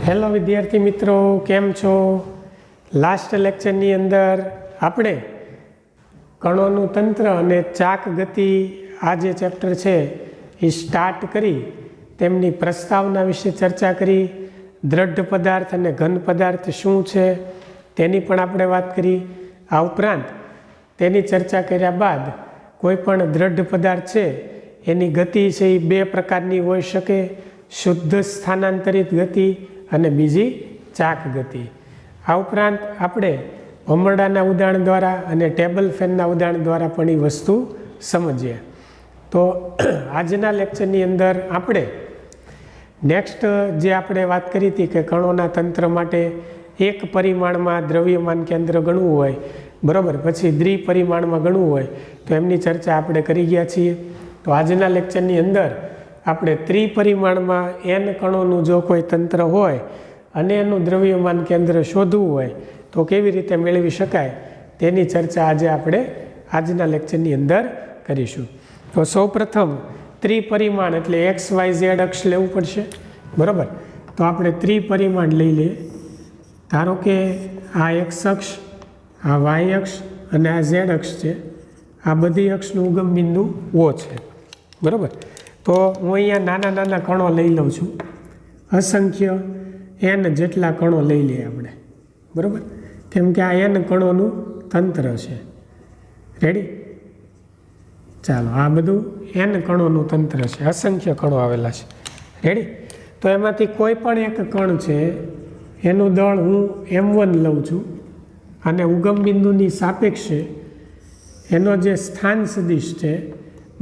Hello વિદ્યાર્થી મિત્રો, કેમ છો? લાસ્ટ લેક્ચરની અંદર આપણે કણોનું તંત્ર અને ચાક ગતિ આ જે ચેપ્ટર છે એ સ્ટાર્ટ કરી તેમની પ્રસ્તાવના વિશે ચર્ચા કરી. દ્રઢ પદાર્થ અને ઘન પદાર્થ શું છે તેની પણ આપણે વાત કરી. આ ઉપરાંત તેની ચર્ચા કર્યા બાદ કોઈ પણ દ્રઢ પદાર્થ છે એની ગતિ છે એ બે પ્રકારની હોઈ શકે: શુદ્ધ સ્થાનાંતરિત ગતિ અને બીજી ચાક ગતિ. આ ઉપરાંત આપણે ભમરડાના ઉદાહરણ દ્વારા અને ટેબલ ફેનના ઉદાહરણ દ્વારા પણ એ વસ્તુ સમજીએ. તો આજના લેક્ચરની અંદર આપણે નેક્સ્ટ જે આપણે વાત કરી હતી કે કણોના તંત્ર માટે એક પરિમાણમાં દ્રવ્યમાન કેન્દ્ર ગણવું હોય, બરાબર, પછી દ્વિપરિમાણમાં ગણવું હોય, તો એમની ચર્ચા આપણે કરી ગયા છીએ. તો આજના લેક્ચરની અંદર આપણે ત્રિપરિમાણમાં n કણોનું જો કોઈ તંત્ર હોય અને એનું દ્રવ્યમાન કેન્દ્ર શોધવું હોય તો કેવી રીતે મેળવી શકાય તેની ચર્ચા આજે આપણે આજના લેક્ચરની અંદર કરીશું. તો સૌપ્રથમ ત્રિપરિમાણ એટલે XYZ અક્ષ લેવું પડશે, બરાબર. તો આપણે ત્રિપરિમાણ લઈ લઈએ. ધારો કે આ X અક્ષ, આ Y અક્ષ અને આ Z અક્ષ છે. આ બધી અક્ષનું ઉગમ બિંદુ O છે, બરાબર. તો હું અહીંયા નાના નાના કણો લઈ લઉં છું. અસંખ્ય n જેટલા કણો લઈ લઈએ આપણે, બરાબર, કેમ કે આ n કણોનું તંત્ર છે. રેડી? ચાલો, આ બધું n કણોનું તંત્ર છે, અસંખ્ય કણો આવેલા છે. રેડી? તો એમાંથી કોઈ પણ એક કણ છે એનું દળ હું m1 લઉં છું અને ઉગમ બિંદુની સાપેક્ષે એનો જે સ્થાન સદિશ છે,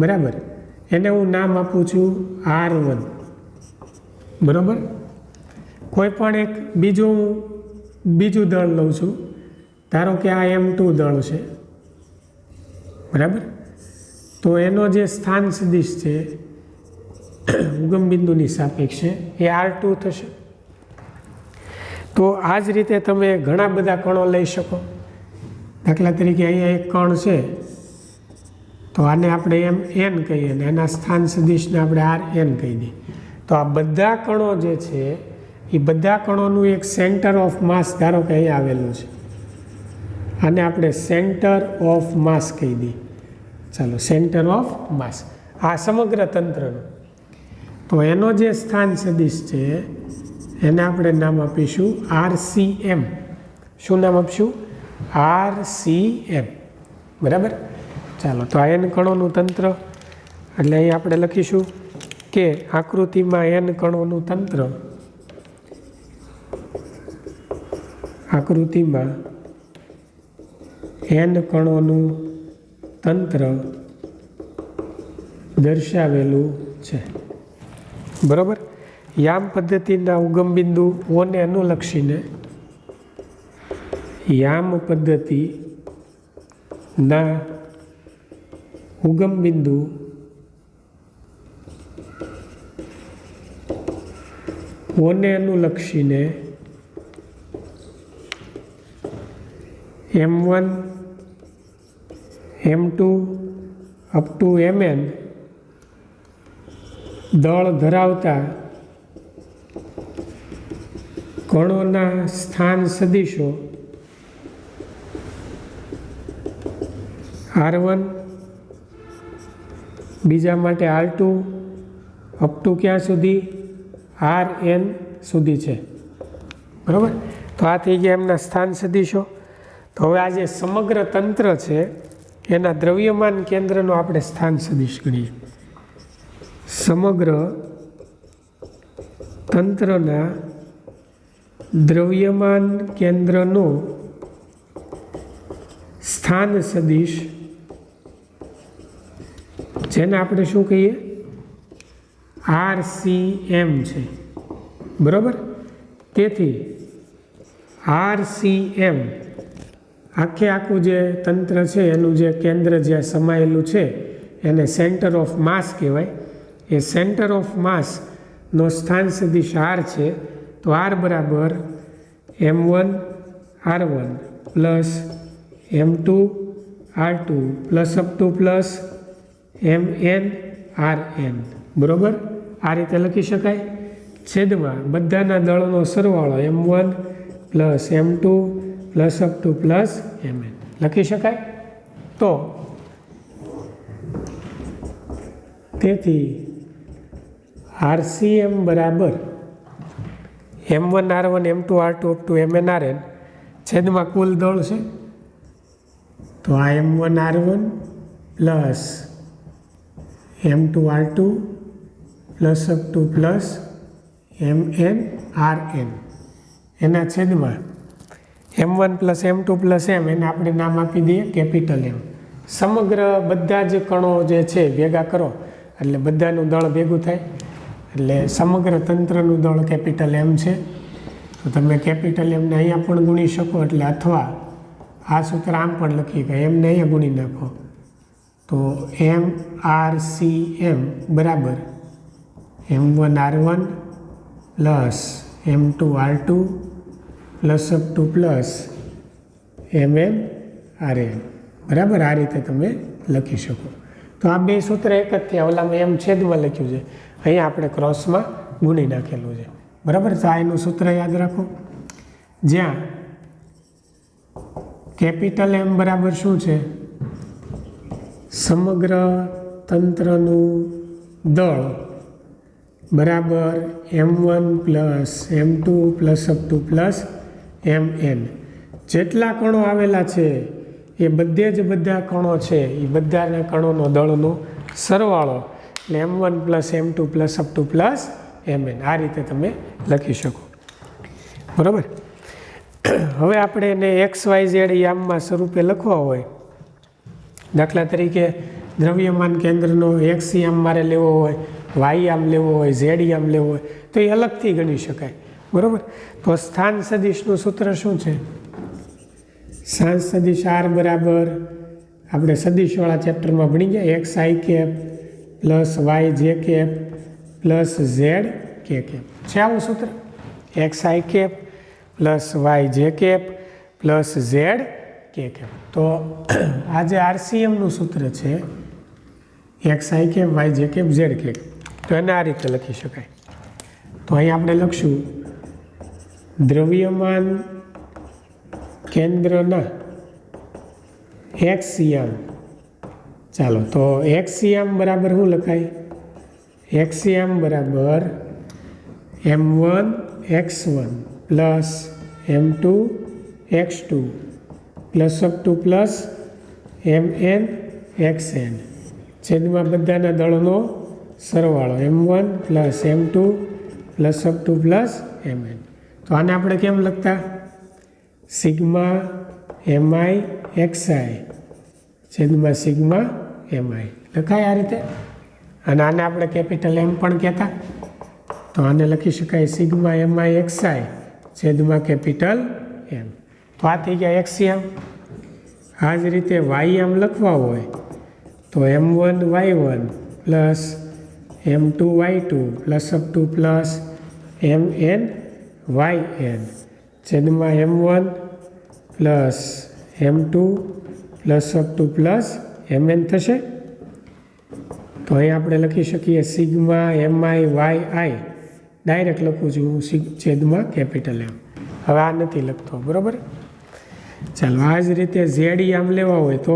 બરાબર, એને હું નામ આપું છું R1, બરાબર. કોઈ પણ એક બીજું દળ લઉં છું. ધારો કે આ M2 દળ છે, બરાબર. તો એનો જે સ્થાન સદિશ છે ઉગમ બિંદુની સાપેક્ષે એ R2 થશે. તો આ જ રીતે તમે ઘણા બધા કણો લઈ શકો. દાખલા તરીકે અહીંયા એક કણ છે, તો આને આપણે n કહીએ ને એના સ્થાન સદિશને આપણે Rn કહી દઈએ. તો આ બધા કણો જે છે એ બધા કણોનું એક સેન્ટર ઓફ માસ ધારો કે અહીંયા આવેલું છે, આને આપણે સેન્ટર ઓફ માસ કહી દઈએ. ચાલો, સેન્ટર ઓફ માસ આ સમગ્ર તંત્રનું. તો એનો જે સ્થાન સદિશ છે એને આપણે નામ આપીશું RCM. શું નામ આપીશું? RCM, બરાબર. ચાલો, તો આ n કણોનું તંત્ર એટલે અહીં આપણે લખીશું કે આકૃતિમાં n કણોનું તંત્ર, આકૃતિમાં n કણોનું તંત્ર દર્શાવેલું છે, બરાબર. યામ પદ્ધતિના ઉગમ બિંદુ ઓને અનુલક્ષીને યામ પદ્ધતિના ઉગમ બિંદુ ઓને અનુલક્ષીને M1, M2 up to Mn દળ ધરાવતા કણોના સ્થાન સદિશો R1, બીજા માટે R2 અપ ટુ ક્યાં સુધી? Rn સુધી છે, બરાબર. તો આ થઈ ગયા એમના સ્થાન સદિશો. તો હવે આ જે સમગ્ર તંત્ર છે એના દ્રવ્યમાન કેન્દ્રનો આપણે સ્થાન સદિશ ગણીએ. સમગ્ર તંત્રના દ્રવ્યમાન કેન્દ્રનો સ્થાન સદિશ, જેને આપણે શું કહીએ? RCM છે, બરાબર. તેથી RCM આખું જે તંત્ર છે એનું જે કેન્દ્ર જ્યાં સમાયેલું છે એને સેન્ટર ઓફ માસ કહેવાય. એ સેન્ટર ઓફ માસનો સ્થાન સદિશ R છે. તો R બરાબર M1 R1 plus M2 R2 plus up to plus Mn Rn, બરાબર. આ રીતે લખી શકાય. છેદમાં બધાના દળનો સરવાળો m1 plus m2 plus up to plus mn લખી શકાય. તો તેથી RCM બરાબર m1 r1 m2 r2 up to mn rn છેદમાં કુલ દળ છે. તો આ m1 r1 plus m2 r2 plus up to plus mn rn એના છેદમાં m1 plus m2 plus m એને આપણે નામ આપી દઈએ કેપિટલ M. સમગ્ર બધા જ કણો જે છે ભેગા કરો એટલે બધાનું દળ ભેગું થાય એટલે સમગ્ર તંત્રનું દળ કેપિટલ M છે. તો તમે કેપિટલ એમને અહીંયા પણ ગુણી શકો એટલે અથવા આ સૂત્ર આમ પણ લખી કે એમને અહીંયા ગુણી નાખો તો MRCM બરાબર m1 r1 plus m2 r2 plus up to plus mn rn બરાબર. આ રીતે તમે લખી શકો. તો આ બે સૂત્ર એક જ થયા. ઓલામાં એમ છેદમાં લખ્યું છે, અહીંયા આપણે ક્રોસમાં ગુણી નાખેલું છે બરાબર. તો આ એનું સૂત્ર યાદ રાખો જ્યાં કેપિટલ M બરાબર શું છે? સમગ્ર તંત્રનું દળ બરાબર m1 plus m2 plus up to plus mn. જેટલા કણો આવેલા છે એ બધે જ બધા કણો છે એ બધાના કણોનો દળનો સરવાળો એટલે m1 plus m2 plus up to plus mn. આ રીતે તમે લખી શકો બરાબર. હવે આપણે એને XYZ યામમાં સ્વરૂપે લખવા હોય, દાખલા તરીકે દ્રવ્યમાન કેન્દ્રનો X યામ મારે લેવો હોય, Y યામ લેવો હોય, Z યામ લેવો હોય તો એ અલગથી ગણી શકાય બરાબર. તો સ્થાન સદિશનું સૂત્ર શું છે? સ્થાન સદિશ R બરાબર આપણે સદિશવાળા ચેપ્ટરમાં ભણી ગયા XI cap plus YJ cap plus ZK cap છે આવું સૂત્ર. XI cap plus YJ cap plus ZK cap. તો આ જે RCMનું સૂત્ર છે XI cap YJ cap ZK cap તો એને આ રીતે લખી શકાય. તો અહીં આપણે લખશું દ્રવ્યમાન કેન્દ્રના X યામ. ચાલો તો X યામ બરાબર શું લખાય? X યામ બરાબર m1 x1 plus m2 x2 plus up to plus mn xn છેદમાં બધાના દળનો સરવાળો m1 plus m2 plus up to plus mn. તો આને આપણે કેમ લખતા? સિગ્મા mi xi છેદમાં સિગ્મા mi લખાય આ રીતે. અને આને આપણે કેપિટલ M પણ કહેતા. તો આને લખી શકાય સિગ્મા mi xi છેદમાં કેપિટલ M. તો આ થઈ ગયા x યામ. આ જ રીતે y યામ લખવા હોય તો m1 y1 plus m2 y2 plus up to plus mn yn છેદમાં m1 plus m2 plus up to plus mn થશે. તો અહીં આપણે લખી શકીએ સિગ્મા mi yi ડાયરેક્ટ લખું છું હું છેદમાં કેપિટલ M. હવે આ નથી લખતો બરાબર. ચાલો આ જ રીતે Z યામ લેવા હોય તો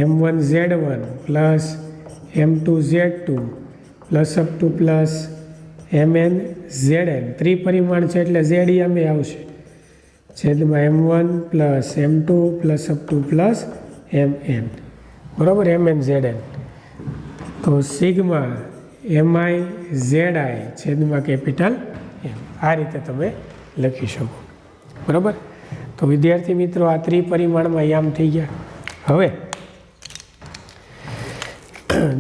m1 z1 plus m2 z2 plus up to plus mn zn ત્રિપરિમાણ છે એટલે Z યામે આવશે છેદમાં m1 plus m2 plus up to plus mn બરાબર mn zn. તો સિગ્મા mi zi છેદમાં કેપિટલ M. આ રીતે તમે લખી શકો બરાબર. તો વિદ્યાર્થી મિત્રો આ ત્રિપરિમાણમાં યામ થઈ ગયા. હવે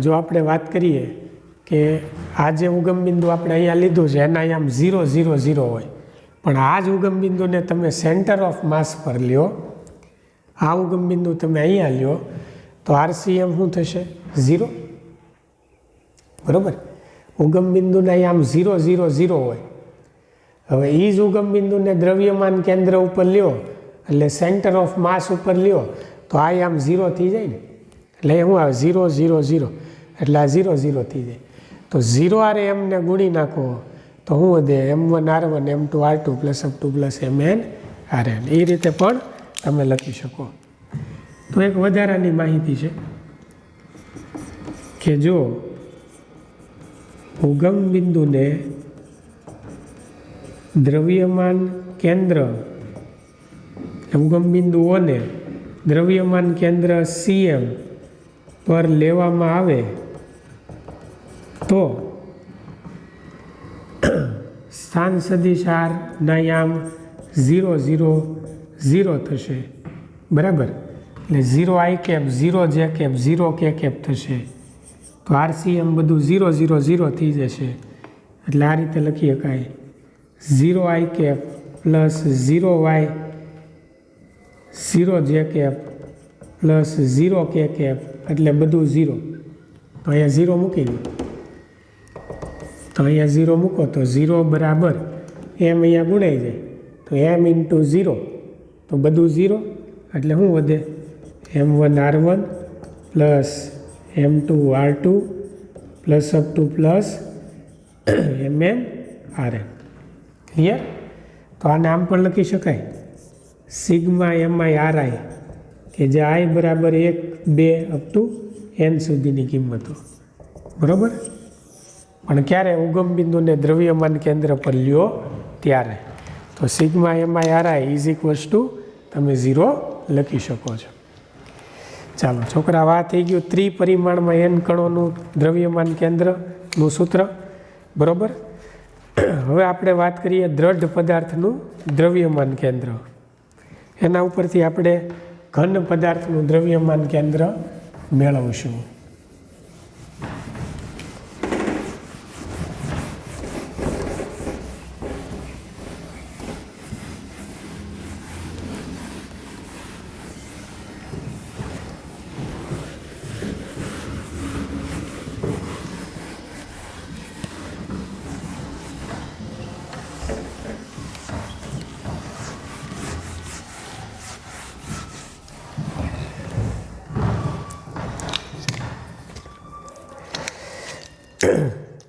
જો આપણે વાત કરીએ કે આ જે ઉગમ બિંદુ આપણે અહીંયા લીધું છે એના યામ 0 0 0 હોય, પણ આ જ ઉગમ બિંદુને તમે સેન્ટર ઓફ માસ પર લ્યો, આ ઉગમ બિંદુ તમે અહીંયા લ્યો તો RCM શું થશે? 0 બરાબર. ઉગમ બિંદુના આમ 0 0 0 હોય. હવે એ જ ઉગમ બિંદુને દ્રવ્યમાન કેન્દ્ર ઉપર લ્યો એટલે સેન્ટર ઓફ માસ ઉપર લ્યો તો આ આમ 0 થઈ જાય ને. એટલે શું આવે 0 0 0 એટલે આ 0 0 થઈ જાય. તો 0R ને ગુણી નાખો તો શું વધે? M1R1 M2R2 plus F2 plus MnRn. એ રીતે પણ તમે લખી શકો. તો એક વધારાની માહિતી છે કે જો ઉગમ બિંદુને દ્રવ્યમાન કેન્દ્ર, ઉગમ બિંદુઓને દ્રવ્યમાન કેન્દ્ર CM પર લેવામાં આવે તો સ્થાન સદિશ R ના યામ 0 0 0 થશે. બરાબર? એટલે 0I cap 0 J cap 0 K cap થશે. તો RCM બધું 0 0 0 થઈ જશે. એટલે આ રીતે લખી શકાય 0I cap plus 0Y 0 J cap plus 0 K cap એટલે બધું 0. તો અહીંયા 0 મૂકી દો. તો અહીંયા 0 મૂકો તો 0 બરાબર M અહીંયા ગુણાઈ જાય તો M ઇન્ટુ 0 તો બધું 0 એટલે શું વધે? M1R1 plus M2R2 plus F2 plus MnRn. Clear? તો આને આમ પણ લખી શકાય સિગ્મા MI RI કે જે I બરાબર 1 2 અપ ટુ N સુધીની કિંમતો. બરાબર? પણ ક્યારે? ઉગમ બિંદુને દ્રવ્યમાન કેન્દ્ર પર લ્યો ત્યારે. તો sigma MI RI is equals to તમે 0 લખી શકો છો. ચાલો છોકરા, આ થઈ ગયું ત્રિપરિમાણમાં N કણોનું દ્રવ્યમાન કેન્દ્રનું સૂત્ર. બરાબર? હવે આપણે વાત કરીએ દ્રઢ પદાર્થનું દ્રવ્યમાન કેન્દ્ર. એના ઉપરથી આપણે ઘન પદાર્થનું દ્રવ્યમાન કેન્દ્ર મેળવશું.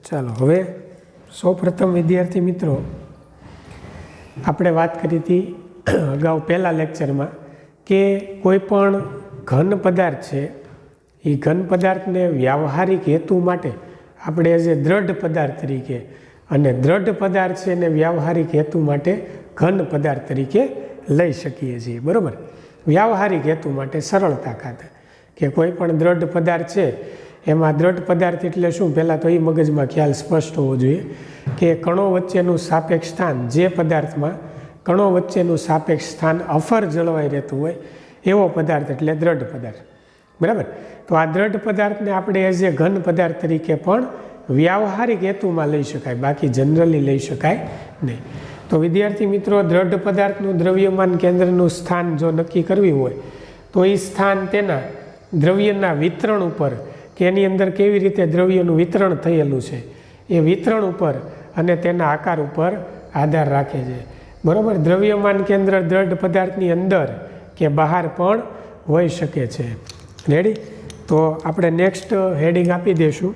ચાલો હવે સૌપ્રથમ વિદ્યાર્થી મિત્રો આપણે વાત કરી હતી અગાઉ પહેલા લેક્ચરમાં કે કોઈ પણ ઘન પદાર્થ છે એ ઘન પદાર્થને વ્યાવહારિક હેતુ માટે આપણે એઝ એ દ્રઢ પદાર્થ તરીકે અને દ્રઢ પદાર્થ છે એને વ્યાવહારિક હેતુ માટે ઘન પદાર્થ તરીકે લઈ શકીએ છીએ. બરાબર? વ્યાવહારિક હેતુ માટે સરળતા ખાતર કે કોઈ પણ દ્રઢ પદાર્થ છે એમાં દ્રઢ પદાર્થ એટલે શું? પહેલાં તો એ મગજમાં ખ્યાલ સ્પષ્ટ હોવો જોઈએ કે કણો વચ્ચેનું સાપેક્ષ સ્થાન, જે પદાર્થમાં કણો વચ્ચેનું સાપેક્ષ સ્થાન અફર જળવાઈ રહેતું હોય એવો પદાર્થ એટલે દ્રઢ પદાર્થ. બરાબર? તો આ દ્રઢ પદાર્થને આપણે એઝ એ ઘન પદાર્થ તરીકે પણ વ્યાવહારિક હેતુમાં લઈ શકાય, બાકી જનરલી લઈ શકાય નહીં. તો વિદ્યાર્થી મિત્રો, દ્રઢ પદાર્થનું દ્રવ્યમાન કેન્દ્રનું સ્થાન જો નક્કી કરવી હોય તો એ સ્થાન તેના દ્રવ્યના વિતરણ ઉપર કે એની અંદર કેવી રીતે દ્રવ્યનું વિતરણ થયેલું છે એ વિતરણ ઉપર અને તેના આકાર ઉપર આધાર રાખે છે. બરાબર? દ્રવ્યમાન કેન્દ્ર દ્રઢ પદાર્થની અંદર કે બહાર પણ હોઈ શકે છે. રેડી? તો આપણે નેક્સ્ટ હેડિંગ આપી દઈશું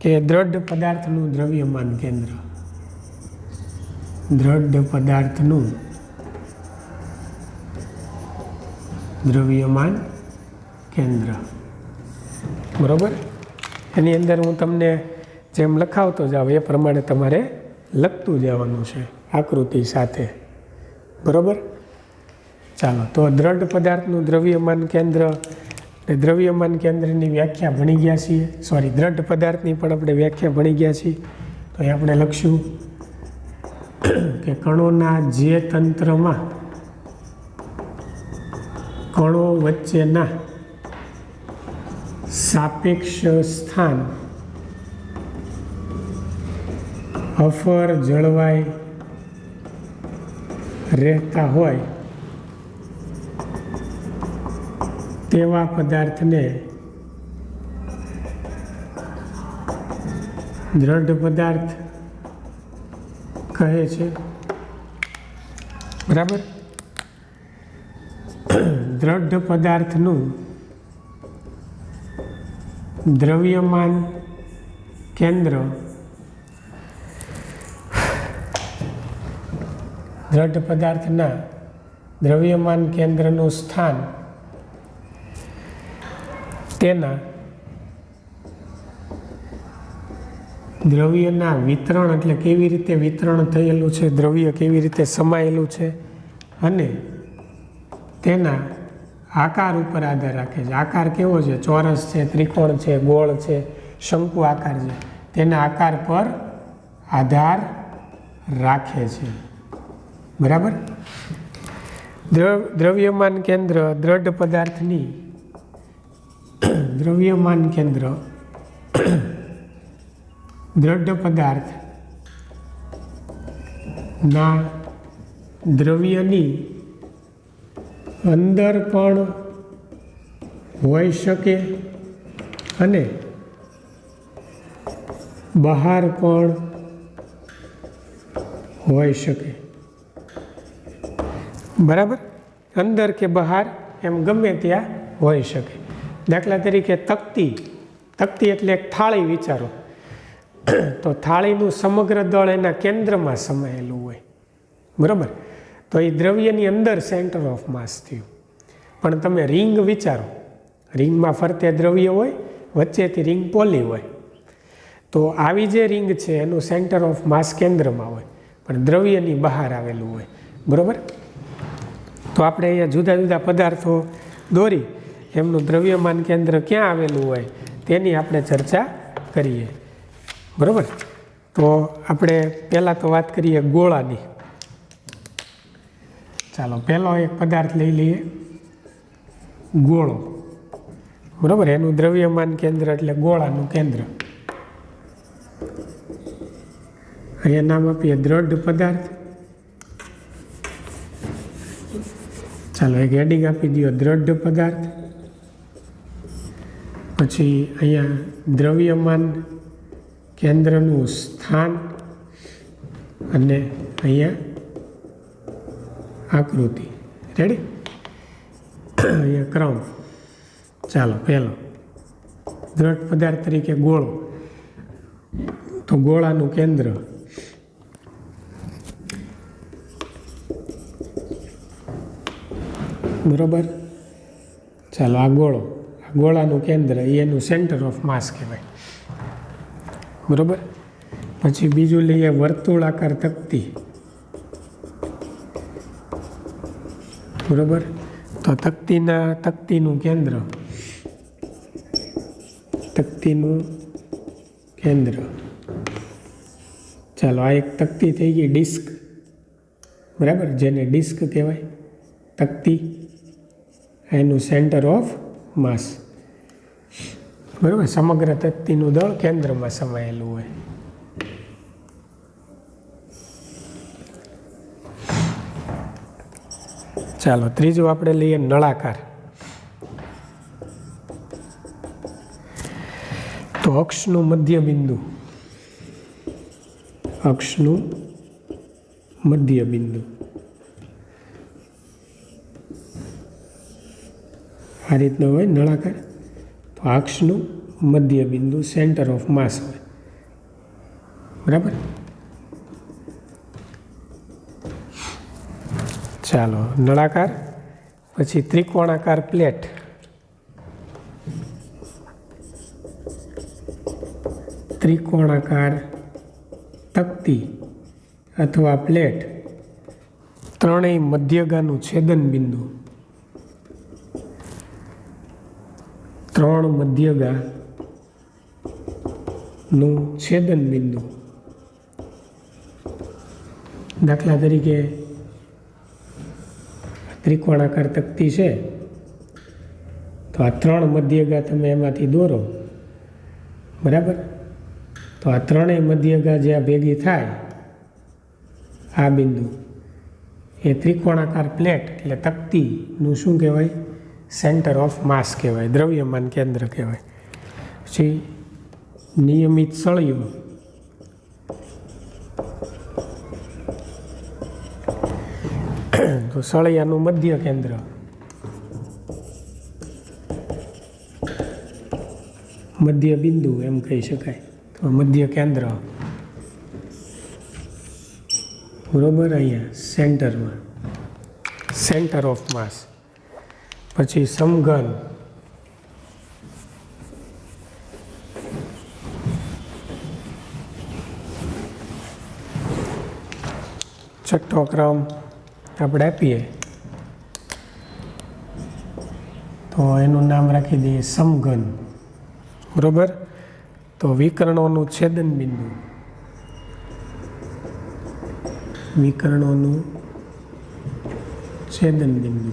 કે દ્રઢ પદાર્થનું દ્રવ્યમાન કેન્દ્ર. દ્રઢ પદાર્થનું દ્રવ્યમાન કેન્દ્ર. બરાબર? એની અંદર હું તમને જેમ લખાવતો જાઉં એ પ્રમાણે તમારે લખતું જવાનું છે આકૃતિ સાથે. બરાબર? ચાલો, તો દ્રઢ પદાર્થનું દ્રવ્યમાન કેન્દ્ર, દ્રવ્યમાન કેન્દ્રની વ્યાખ્યા ભણી ગયા છીએ. દ્રઢ પદાર્થની પણ આપણે વ્યાખ્યા ભણી ગયા છીએ. તો એ આપણે લખશું કે કણોના જે તંત્રમાં કણો વચ્ચેના સાપેક્ષ સ્થાન અફર જળવાઈ રહેતા હોય તેવા પદાર્થને દ્રઢ પદાર્થ કહે છે. બરાબર? દ્રઢ પદાર્થનું દ્રવ્યમાન કેન્દ્ર દ્રઢ પદાર્થના દ્રવ્યમાન કેન્દ્રનું સ્થાન તેના દ્રવ્યના વિતરણ એટલે કેવી રીતે વિતરણ થયેલું છે, દ્રવ્ય કેવી રીતે સમાયેલું છે અને તેના આકાર ઉપર આધાર રાખે છે. આકાર કેવો છે? ચોરસ છે, ત્રિકોણ છે, ગોળ છે, શંકુ આકાર છે, તેના આકાર પર આધાર રાખે છે. બરાબર. દ્રવ્યમાન કેન્દ્ર દ્રઢ પદાર્થની દ્રવ્યમાન કેન્દ્ર દ્રઢ પદાર્થ ના દ્રવ્યની અંદર પણ હોઈ શકે અને બહાર પણ હોઈ શકે. બરાબર. અંદર કે બહાર એમ ગમે ત્યાં હોઈ શકે. દાખલા તરીકે તકતી એટલે એક થાળી વિચારો, તો થાળીનું સમગ્ર દળ એના કેન્દ્રમાં સમાયેલું હોય. બરાબર. તો એ દ્રવ્યની અંદર સેન્ટર ઓફ માસ થયું. પણ તમે રિંગ વિચારો, રિંગમાં ફરતે દ્રવ્ય હોય, વચ્ચેથી રિંગ પોલી હોય. તો આવી જે રિંગ છે એનું સેન્ટર ઓફ માસ કેન્દ્રમાં હોય, પણ દ્રવ્યની બહાર આવેલું હોય. બરાબર. તો આપણે અહીંયા જુદા જુદા પદાર્થો દોરી એમનું દ્રવ્યમાન કેન્દ્ર ક્યાં આવેલું હોય તેની આપણે ચર્ચા કરીએ. બરાબર. તો આપણે પહેલાં તો વાત કરીએ ગોળાની. ચાલો પહેલો એક પદાર્થ લઈ લઈએ, ગોળો. બરાબર. એનું દ્રવ્યમાન કેન્દ્ર એટલે ગોળાનું કેન્દ્ર. અહીંયા નામ આપીએ દ્રઢ પદાર્થ. ચાલો એક હેડિંગ આપી દો, દ્રઢ પદાર્થ. પછી અહીંયા દ્રવ્યમાન કેન્દ્રનું સ્થાન અને અહીંયા આકૃતિ. રેડી? અહીંયા ક્રમ. ચાલો પહેલો દ્રઢ પદાર્થ તરીકે ગોળો. તો ગોળાનું કેન્દ્ર બરોબર. ચાલો આ ગોળાનું કેન્દ્ર એનું સેન્ટર ઓફ માસ કહેવાય. બરોબર. પછી બીજું લઈએ વર્તુળાકાર તકતી. બરોબર. તો તકતીનું કેન્દ્ર. ચાલો આ એક તકતી થઈ ગઈ, ડિસ્ક. બરાબર. જેને ડિસ્ક કહેવાય, તકતી, એનું સેન્ટર ઓફ માસ. બરાબર. સમગ્ર તકતીનું દળ કેન્દ્રમાં સમાયેલું હોય. ચાલો ત્રીજું આપણે લઈએ નળાકાર. તો અક્ષનું મધ્ય બિંદુ. આ રીતનો હોય નળાકાર. તો અક્ષનું મધ્ય બિંદુ સેન્ટર ઓફ માસ હોય. બરાબર. ચાલો નળાકાર. પછી ત્રિકોણાકાર પ્લેટ. ત્રિકોણાકાર તકતી અથવા પ્લેટ, ત્રણેય મધ્યગાનું છેદન બિંદુ. ત્રણ મધ્યગાનું છેદન બિંદુ. દાખલા તરીકે ત્રિકોણાકાર તકતી છે, તો આ ત્રણ મધ્યગા તમે એમાંથી દોરો. બરાબર. તો આ ત્રણેય મધ્યગા જ્યાં ભેગી થાય, આ બિંદુ, એ ત્રિકોણાકાર પ્લેટ એટલે તકતીનું શું કહેવાય? સેન્ટર ઓફ માસ કહેવાય, દ્રવ્યમાન કેન્દ્ર કહેવાય. પછી નિયમિત સળિયો. તો સળિયાનું મધ્ય કેન્દ્ર. મધ્ય બિંદુ એમ કહી શકાય. તો તો મધ્ય કેન્દ્ર, બરોબર, અહીંયા સેન્ટરમાં, સેન્ટર ઓફ માસ. પછી સમઘન, છઠ્ઠો ક્રમ આપણે આપીએ તો એનું નામ રાખી દઈએ સમઘન, બરોબર. તો વિકર્ણોનું છેદન બિંદુ, વિકર્ણોનું છેદન બિંદુ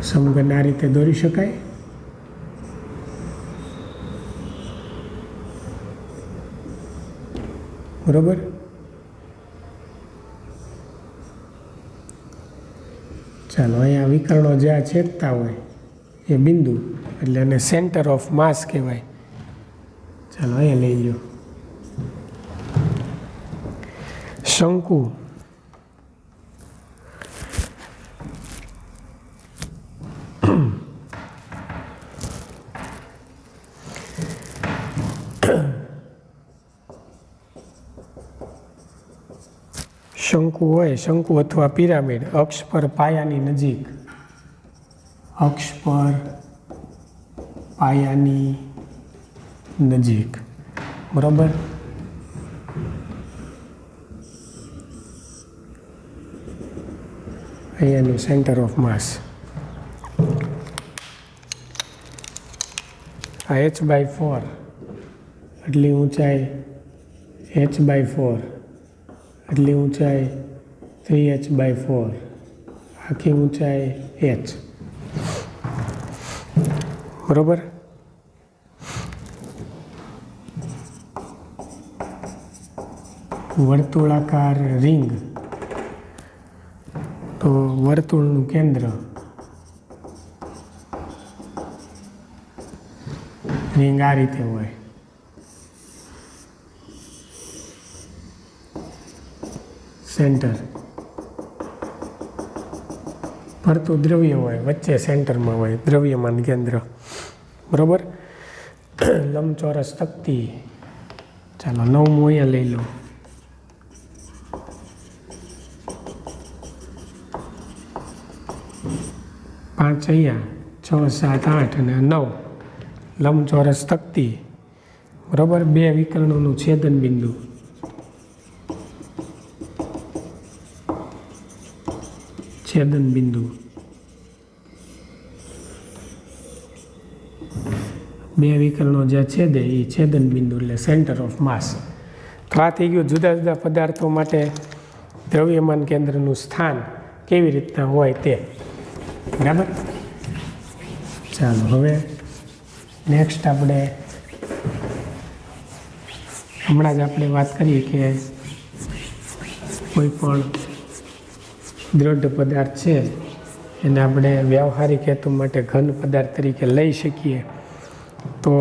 સમઘન આ રીતે દોરી શકાય. બરોબર. ચાલો, અહીંયા વિકર્ણો જ્યાં છેદતા હોય એ બિંદુ એટલે એને સેન્ટર ઓફ માસ કહેવાય. ચાલો, અહીંયા લઈ લો. શંકુ, શંકુ હોય, શંકુ અથવા પિરામિડ અક્ષ પર પાયાની નજીક, અક્ષ પર પાયાની નજીક, બરાબર. અહીંયાનું સેન્ટર ઓફ માસ. આ h/4 એટલી ઊંચાઈ, h/4 એટલી ઊંચાઈ, 3h/4 આખી ઊંચાઈ h, બરોબર. વર્તુળાકાર રિંગ, તો વર્તુળનું કેન્દ્ર, રિંગ આ રીતે હોય. સેન્ટર ફરતું દ્રવ્ય હોય, વચ્ચે સેન્ટરમાં હોય દ્રવ્યમાન કેન્દ્ર, બરોબર. લંબચોરસ તકતી. ચાલો, 9મું અહીંયા લઈ લો. 5 અહીંયા, 6, 7, 8 અને 9 લંબચોરસ તકતી, બરોબર. 2 વિકર્ણોનું છેદન બિંદુ, છેદન બિંદુ, 2 વિકર્ણો જ્યાં છેદે એ છેદન બિંદુ એટલે સેન્ટર ઓફ માસ. તો આ થઈ ગયું જુદા જુદા પદાર્થો માટે દ્રવ્યમાન કેન્દ્રનું સ્થાન કેવી રીતના હોય તે, બરાબર. ચાલો, હવે નેક્સ્ટ આપણે હમણાં જ આપણે વાત કરીએ કે કોઈ પણ દ્રઢ પદાર્થ છે એને આપણે વ્યવહારિક હેતુ માટે ઘન પદાર્થ તરીકે લઈ શકીએ. તો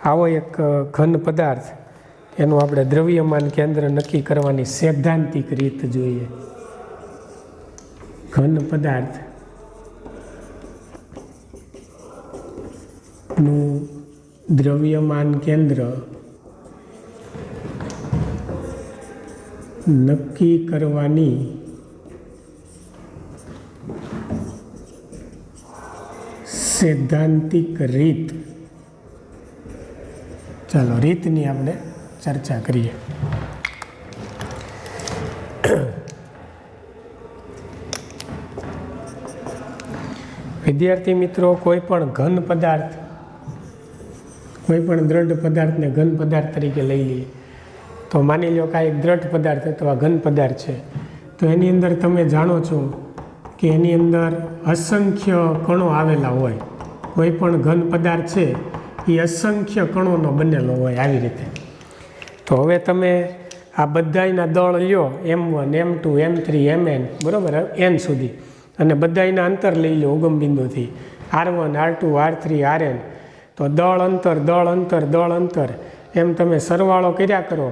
આવો એક ઘન પદાર્થ, એનું આપણે દ્રવ્યમાન કેન્દ્ર નક્કી કરવાની સૈદ્ધાંતિક રીત જોઈએ. ઘન પદાર્થ નું દ્રવ્યમાન કેન્દ્ર નક્કી કરવાની સૈદ્ધાંતિક રીત. ચાલો, રીતની આપણે ચર્ચા કરીએ. વિદ્યાર્થી મિત્રો, કોઈ પણ ઘન પદાર્થ, કોઈ પણ દ્રઢ પદાર્થને ઘન પદાર્થ તરીકે લઈ લઈએ તો માની લો કે આ એક દ્રઢ પદાર્થ અથવા ઘન પદાર્થ છે. તો એની અંદર તમે જાણો છો કે એની અંદર અસંખ્ય કણો આવેલા હોય. કોઈ પણ ઘન પદાર્થ છે એ અસંખ્ય કણોનો બનેલો હોય આવી રીતે. તો હવે તમે આ બધાયના દળ લ્યો, M1, M2, M3, Mn, બરાબર, n સુધી, અને બધાયના અંતર લઈ લો ઉગમ બિંદુથી, R1, R2, R3, Rn. તો દળ અંતર, દળ અંતર, દળ અંતર એમ તમે સરવાળો કર્યા કરો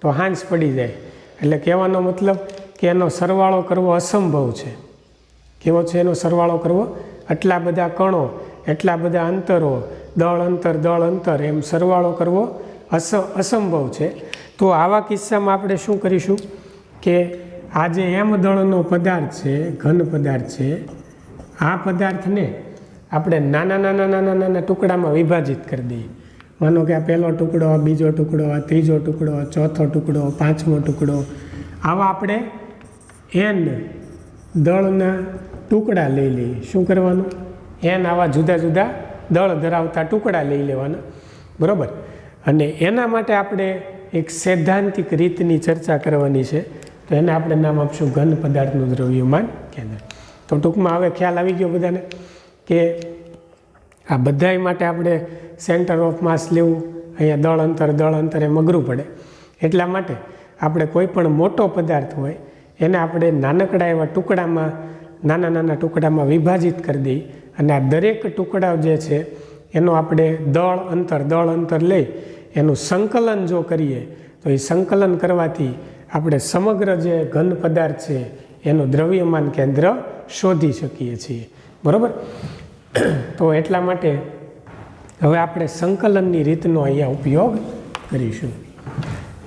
તો હાંસ પડી જાય. એટલે કહેવાનો મતલબ કે એનો સરવાળો કરવો અસંભવ છે. કેવો છે એનો સરવાળો કરવો? આટલા બધા કણો, એટલા બધા અંતરો, દળ અંતર એમ સરવાળો કરવો અસંભવ છે. તો આવા કિસ્સામાં આપણે શું કરીશું કે આ જે એમ દળનો પદાર્થ છે, ઘન પદાર્થ છે, આ પદાર્થને આપણે નાના નાના નાના નાના ટુકડામાં વિભાજિત કરી દઈએ. માનો કે આ પહેલો ટુકડો, આ બીજો ટુકડો, આ ત્રીજો ટુકડો, ચોથો ટુકડો, પાંચમો ટુકડો, આવા આપણે એન દળના ટુકડા લઈ લઈએ. શું કરવાનું? એન આવા જુદા જુદા દળ ધરાવતા ટુકડા લઈ લેવાના, બરાબર. અને એના માટે આપણે એક સૈદ્ધાંતિક રીતની ચર્ચા કરવાની છે. તો એને આપણે નામ આપશું ઘન પદાર્થનું દ્રવ્યમાન કેન્દ્ર. તો ટૂંકમાં હવે ખ્યાલ આવી ગયો બધાને કે આ બધાય માટે આપણે સેન્ટર ઓફ માસ લેવું, અહીંયા દળ અંતર એમ અઘરું પડે. એટલા માટે આપણે કોઈ પણ મોટો પદાર્થ હોય એને આપણે નાનકડા એવા ટુકડામાં, નાના નાના ટુકડામાં વિભાજિત કરી દઈએ. અને આ દરેક ટુકડા જે છે એનો આપણે દળ અંતર લઈ એનું સંકલન જો કરીએ તો એ સંકલન કરવાથી આપણે સમગ્ર જે ઘન પદાર્થ છે એનું દ્રવ્યમાન કેન્દ્ર શોધી શકીએ છીએ, બરાબર. તો એટલા માટે હવે આપણે સંકલનની રીતનો અહીંયા ઉપયોગ કરીશું,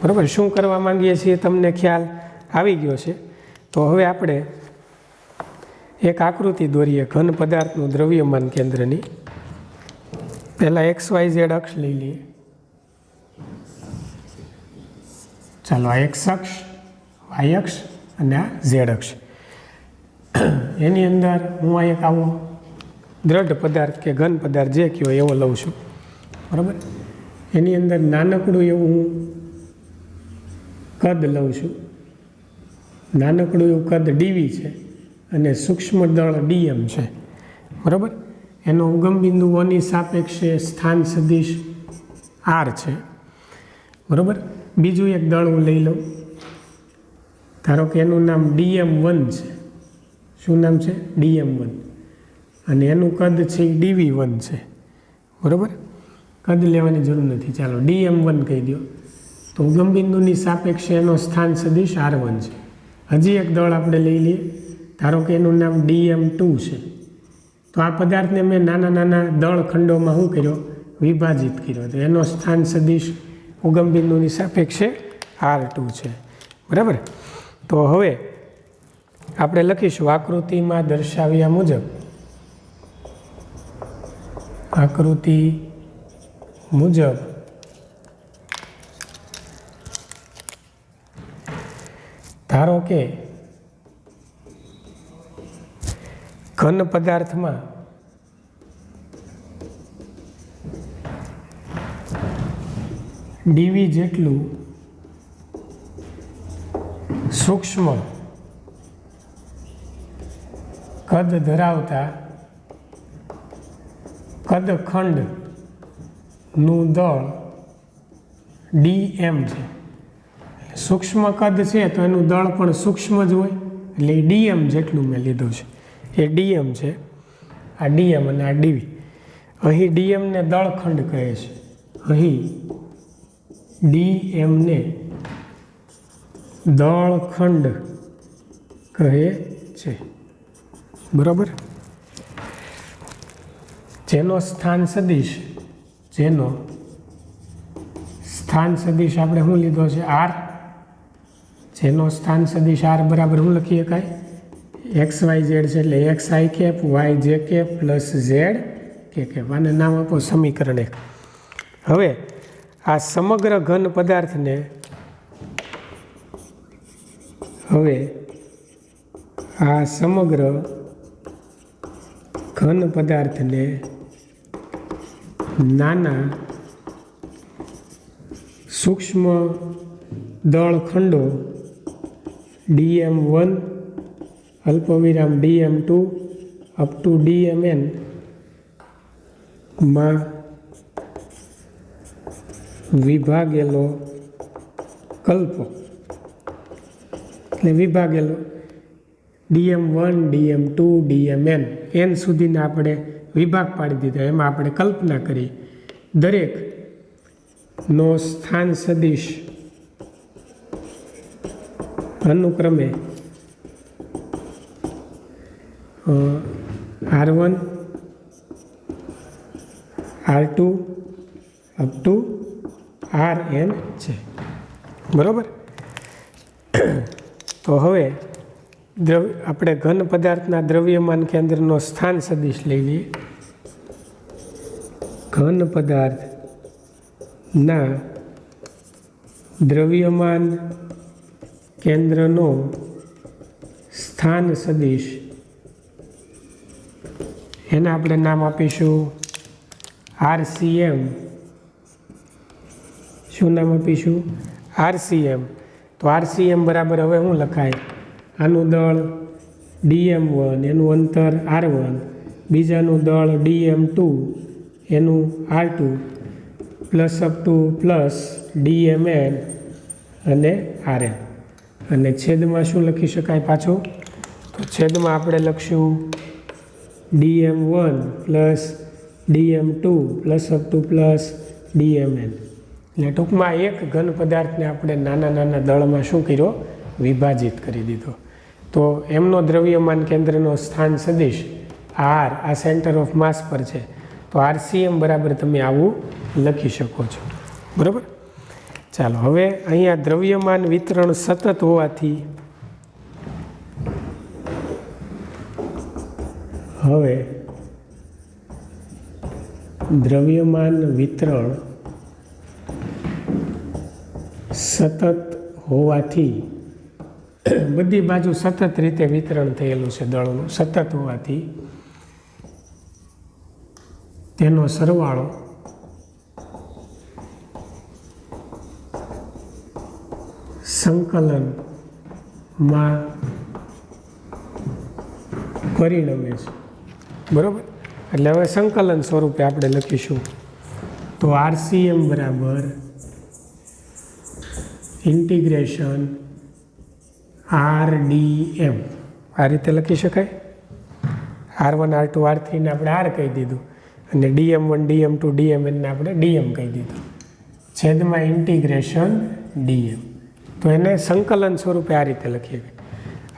બરાબર. શું કરવા માંગીએ છીએ તમને ખ્યાલ આવી ગયો છે. તો હવે આપણે એક આકૃતિ દોરીએ ઘન પદાર્થનું દ્રવ્યમાન કેન્દ્રની. પહેલાં XYZ અક્ષ લઈ લઈએ. ચાલો, આ X અક્ષ, Y અક્ષ અને આ Z અક્ષ. એની અંદર હું આ એક આવો દ્રઢ પદાર્થ કે ઘન પદાર્થ જે કયો એવો લઉં છું, બરાબર. એની અંદર નાનકડું એવું હું કદ લઉં છું. નાનકડું એવું કદ dV છે અને સૂક્ષ્મ દળ dm છે, બરાબર. એનો ઉગમ બિંદુ ઓની સાપેક્ષે સ્થાન સદિશ r છે, બરાબર. બીજું એક દળ હું લઈ લઉં. ધારો કે એનું નામ dm1 છે. શું નામ છે? dm1. અને એનું કદ છે એ dv1 છે, બરાબર. કદ લેવાની જરૂર નથી, ચાલો dm1 કહી દો. તો ઉગમ બિંદુની સાપેક્ષે એનો સ્થાન સદિશ r1 છે. હજી એક દળ આપણે લઈ લઈએ. ધારો કે એનું નામ dm2 છે. તો આ પદાર્થને મેં નાના નાના દળ ખંડોમાં શું કર્યો? વિભાજિત કર્યો. તો એનો સ્થાન સદિશ ઉગમ બિંદુની સાપેક્ષે r2 છે, બરાબર. તો હવે આપણે લખીશું આકૃતિમાં દર્શાવ્યા મુજબ, આકૃતિ મુજબ ધારો કે ઘન પદાર્થમાં dV જેટલું સૂક્ષ્મ કદ ધરાવતા કદખંડનું દળ dm છે. સૂક્ષ્મ કદ છે તો એનું દળ પણ સૂક્ષ્મ જ હોય, એટલે એ dm જેટલું મેં લીધું છે. એ dm છે, આ dm અને આ dv. અહીં dm ને દળખંડ કહે છે. અહીં dm ને દળખંડ કહે છે, બરાબર. જેનો સ્થાન સદિશ આપણે શું લીધો છે? r. જેનો સ્થાન સદિશ r બરાબર શું લખી શકાય? XYZ છે, એટલે XI cap YJ cap plus Z K cap. આને નામ આપો સમીકરણ 1. હવે આ સમગ્ર ઘન પદાર્થને નાના સૂક્ષ્મ દળખંડો dm1 અલ્પવિરામ dm2 અપ ટુ dmn માં વિભાગેલો કલ્પો. એટલે વિભાગેલો dm1 dm2 dmn n સુધીના આપણે વિભાગ પાડી દીધા. એમાં આપણે કલ્પના કરી દરેકનો સ્થાન સદિશ અનુક્રમે r1 r2 up to Rn છે. બરાબર. તો હવે આપણે ઘન પદાર્થના દ્રવ્યમાન કેન્દ્રનો સ્થાન સદિશ લઈ લઈએ. ઘન પદાર્થના દ્રવ્યમાન કેન્દ્રનો સ્થાન સદિશ, એને આપણે નામ આપીશું RCM. શું નામ આપીશું? RCM. તો RCM બરાબર હવે શું લખાય? આનું દળ dm1, એનું અંતર r1, બીજાનું દળ dm2, એનું r2, plus up to plus dmn અને rn. અને છેદમાં શું લખી શકાય પાછું? તો છેદમાં આપણે લખશું dm1 plus dm2 plus up to plus dmn. એટલે ટૂંકમાં એક ઘન પદાર્થને આપણે નાના નાના દળમાં શું કર્યો? વિભાજિત કરી દીધો. તો એમનો દ્રવ્યમાન કેન્દ્રનો સ્થાન સદિશ R આ સેન્ટર ઓફ માસ પર છે. તો RCM બરાબર તમે આવું લખી શકો છો. બરાબર. ચાલો, હવે અહીંયા દ્રવ્યમાન વિતરણ સતત હોવાથી હવે દ્રવ્યમાન વિતરણ સતત હોવાથી બધી બાજુ સતત રીતે વિતરણ થયેલું છે દળનું. સતત હોવાથી તેનો સરવાળો સંકલનમાં પરિણમે છે. બરાબર. એટલે હવે સંકલન સ્વરૂપે આપણે લખીશું. તો RCM બરાબર ઇન્ટિગ્રેશન RDM. આ રીતે લખી શકાય. R1 R2 R3 ને આપણે R કહી દીધું, અને dm1 dm2 dmn ને આપણે dm કહી દીધું. છેદમાં ઇન્ટિગ્રેશન dm. તો એને સંકલન સ્વરૂપે આ રીતે લખીએ.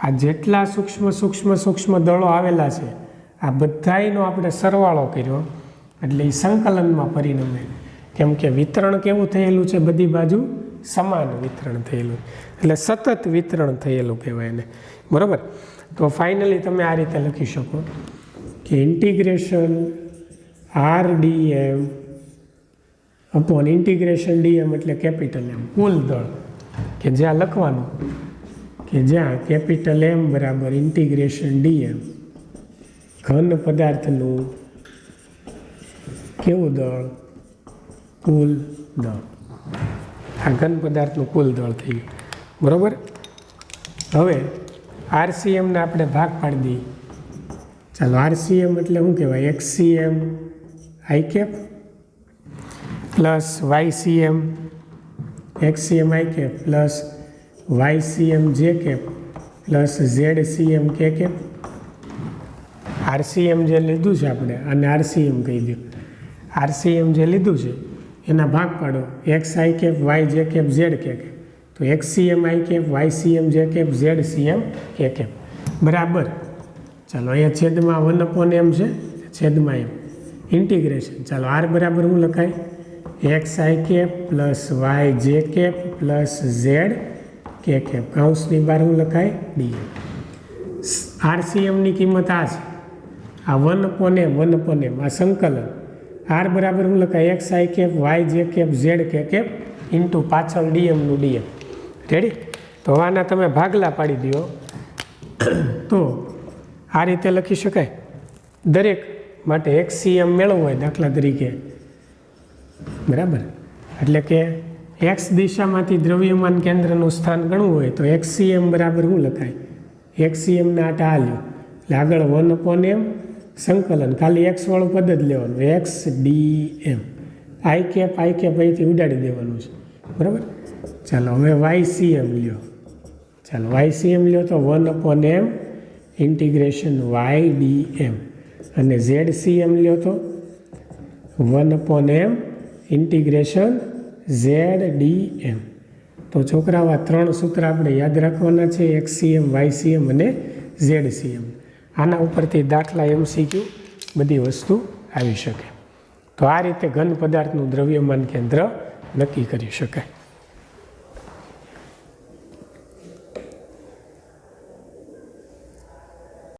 આ જેટલા સૂક્ષ્મ દળો આવેલા છે આ બધાયનો આપણે સરવાળો કર્યો એટલે એ સંકલનમાં પરિણમે. કેમ કે વિતરણ કેવું થયેલું છે? બધી બાજુ સમાન વિતરણ થયેલું, એટલે સતત વિતરણ થયેલું કહેવાય એને. બરાબર. તો ફાઇનલી તમે આ રીતે લખી શકો કે integration RDM upon integration dm એટલે કેપિટલ M કુલ દળ, કે જ્યાં લખવાનું કે જ્યાં કેપિટલ M બરાબર ઇન્ટિગ્રેશન dm ઘન પદાર્થનું કેવું દળ? કુલ દળ. આ ઘન પદાર્થનું કુલ દળ થઈ ગયું. બરાબર. હવે RCMને આપણે ભાગ પાડી દઈએ. ચાલો, RCM એટલે શું કહેવાય? XCM I cap plus YCM XCM I cap plus YCM J cap plus ZCM K cap. RCM જે લીધું છે આપણે અને RCM કહી દો. RCM જે લીધું છે એના ભાગ પાડો XI cap YJ cap Z cap. તો XCM I cap YCM J cap ZCM K cap બરાબર. ચાલો, અહીંયા છેદમાં 1/m છે, છેદમાં M ઇન્ટિગ્રેશન. ચાલો, R બરાબર શું લખાય? XI cap plus YJ cap plus Z K cap કૌંસની બહાર શું લખાય? DM. RCMની કિંમત આ છે, આ 1/m આ સંકલન. R બરાબર શું લખાય? XI cap YJ cap Z K cap into પાછળ DMનું DM. રેડી? તો આના તમે ભાગલા પાડી દો તો આ રીતે લખી શકાય. દરેક માટે XCM મેળવવું હોય દાખલા તરીકે, બરાબર, એટલે કે X દિશામાંથી દ્રવ્યમાન કેન્દ્રનું સ્થાન ગણવું હોય તો XCM બરાબર શું લખાય? XCMના આટા હાલ્યો એટલે આગળ 1/m સંકલન, ખાલી X વાળું પદ જ લેવાનું, XDM. I cap અહીંથી ઉડાડી દેવાનું છે. બરાબર. ચાલો, હવે YCM લ્યો. ચાલો, YCM લ્યો તો 1/m ઇન્ટિગ્રેશન YDM. અને ZCM લ્યો તો 1/m ઇન્ટિગ્રેશન ZDM. તો છોકરાઓ, આ 3 સૂત્ર આપણે યાદ રાખવાના છે, XCM YCM અને ZCM. આના ઉપરથી દાખલા MCQ બધી વસ્તુ આવી શકે. તો આ રીતે ઘન પદાર્થનું દ્રવ્યમાન કેન્દ્ર નક્કી કરી શકાય.